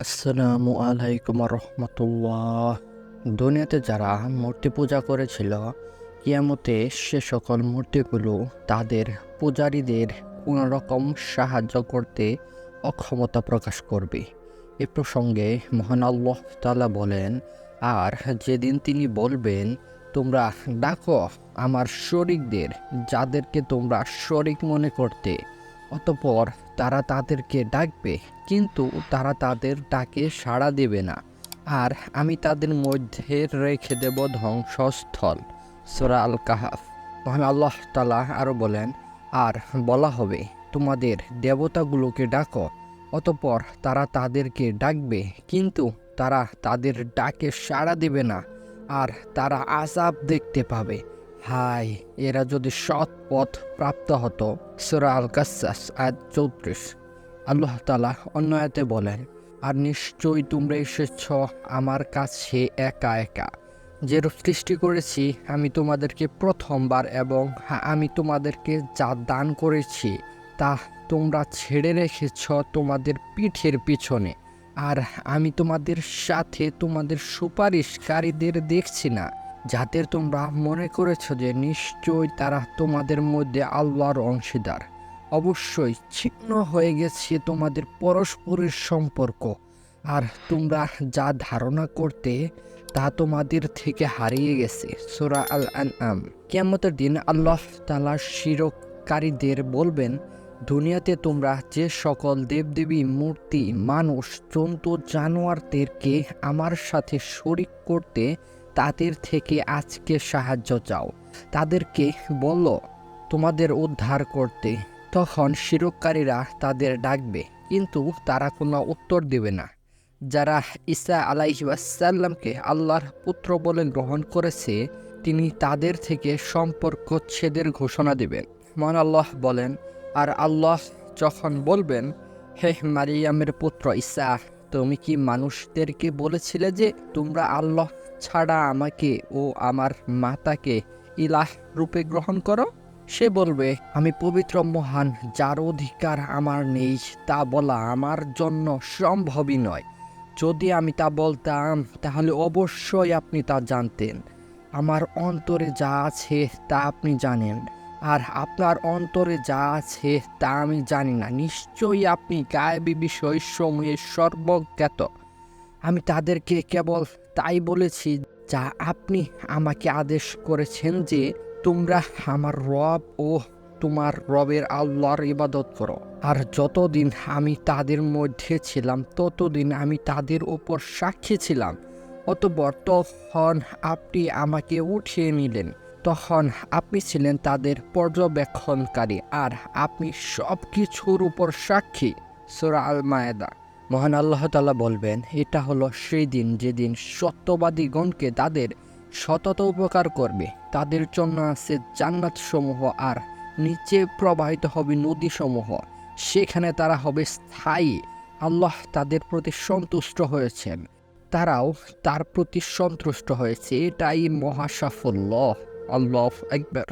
আসসালামু আলাইকুম রহমতুল্লাহ। দুনিয়াতে যারা মূর্তি পূজা করেছিল, কিয়ামতে সে সকল মূর্তিগুলো তাদের পূজারীদের কোনো রকম সাহায্য করতে অক্ষমতা প্রকাশ করবে। এ প্রসঙ্গে মহান আল্লাহ তাআলা বলেন, আর যেদিন তিনি বলবেন, তোমরা ডাকো আমার শরীকদের, যাদেরকে তোমরা শরীক মনে করতে, অতঃপর তারা তাদেরকে ডাকবে, কিন্তু তারা তাদের ডাকে সাড়া দেবে না, আর আমি তাদের মধ্যে রেখে দেব ধ্বংসস্থল। সূরা আল কাহাফ। মহান আল্লাহ তাআলা আরও বলেন, আর বলা হবে, তোমাদের দেবতাগুলোকে ডাকো, অতঃপর তারা তাদেরকে ডাকবে, কিন্তু তারা তাদের ডাকে সাড়া দেবে না, আর তারা আযাব দেখতে পাবে। হায়, এরা যদি সৎ পথ প্রাপ্ত হতো। সূরা আল কাসাস আয়াত 34। আল্লাহ তাআলা অন্য আয়াতে বলেন, আর নিশ্চয়ই তোমরা এসেছ আমার কাছে একা একা। যে রূপ সৃষ্টি করেছি আমি তোমাদেরকে প্রথমবার, এবং আমি তোমাদেরকে যা দান করেছি তা তোমরা ছেড়ে রেখেছ তোমাদের পিঠের পিছনে, আর আমি তোমাদের সাথে তোমাদের সুপারিশকারীদের দেখছি না, যাদের তোমরা মনে করেছ যে নিশ্চয়ই তারা তোমাদের মধ্যে আল্লাহর অংশীদার। অবশ্যই ছিন্ন হয়ে গেছে তোমাদের পরস্পরের সম্পর্ক, আর তোমরা যা ধারণা করতে তা তোমাদের থেকে হারিয়ে গেছে। সূরা আল আনআম। কিয়ামতের দিন আল্লাহ তাআলা শিরককারীদের বলবেন, দুনিয়াতে তোমরা যে সকল দেবদেবী, মূর্তি, মানুষ, জন্তু, জানোয়ারদেরকে আমার সাথে শরীক করতে, তাদের থেকে আজকে সাহায্য চাও। তাদেরকে বলো তোমাদের উদ্ধার করতে। তখন শিরককারীরা তাদের ডাকবে, কিন্তু তারা কোনো উত্তর দেবে না। যারা ঈসা আলাইহিস সালামকে আল্লাহর পুত্র বলে গ্রহণ করেছে, তিনি তাদের থেকে সম্পর্ক ছেদের ঘোষণা দেবেন। মহান আল্লাহ বলেন, আর আল্লাহ যখন বলবেন, হে মারিয়ামের পুত্র ঈসা, তুমি কি মানুষদেরকে বলেছিলে যে তোমরা আল্লাহ ছাড়া আমাকে ও আমার মাতাকে ইলাহ রূপে গ্রহণ করো? সে বলবে, আমি পবিত্র মহান, যার অধিকার আমার নেই, তা বলা আমার জন্য সম্ভবই নয়। যদি আমি তা বলতাম তাহলে অবশ্যই আপনি তা জানতেন। আমার অন্তরে যা আছে তা আপনি জানেন, আর আপনার অন্তরে যা আছে তা আমি জানি না। নিশ্চয়ই আপনি গায়েবী বিষয়সমূহের সর্বজ্ঞাত। আমি তাদেরকে কেবল তাই বলেছি যা আপনি আমাকে আদেশ করেছেন, যে তোমরা আমার রব ও তোমার রবের আল্লাহর ইবাদত করো। আর যতদিন আমি তাদের মধ্যে ছিলাম ততদিন আমি তাদের উপর সাক্ষী ছিলাম। অতঃপর তখন আপনি আমাকে উঠিয়ে নিলেন, তখন আপনি ছিলেন তাদের পর্যবেক্ষণকারী, আর আপনি সব কিছুর উপর সাক্ষী। সূরা আল মায়েদা। মহান আল্লাহ তাআলা বলবেন, এটা হলো সেই দিন যেদিন সত্যবাদীগণকে তাদের সতত উপকার করবে। তাদের জন্য আছে জান্নাত সমূহ, আর নিচে প্রবাহিত হবে নদী সমূহ, সেখানে তারা হবে স্থায়ী। আল্লাহ তাদের প্রতি সন্তুষ্ট হয়েছেন, তারাও তার প্রতি সন্তুষ্ট হয়েছে। এটাই মহাসাফল্য। আল্লাহু আকবার।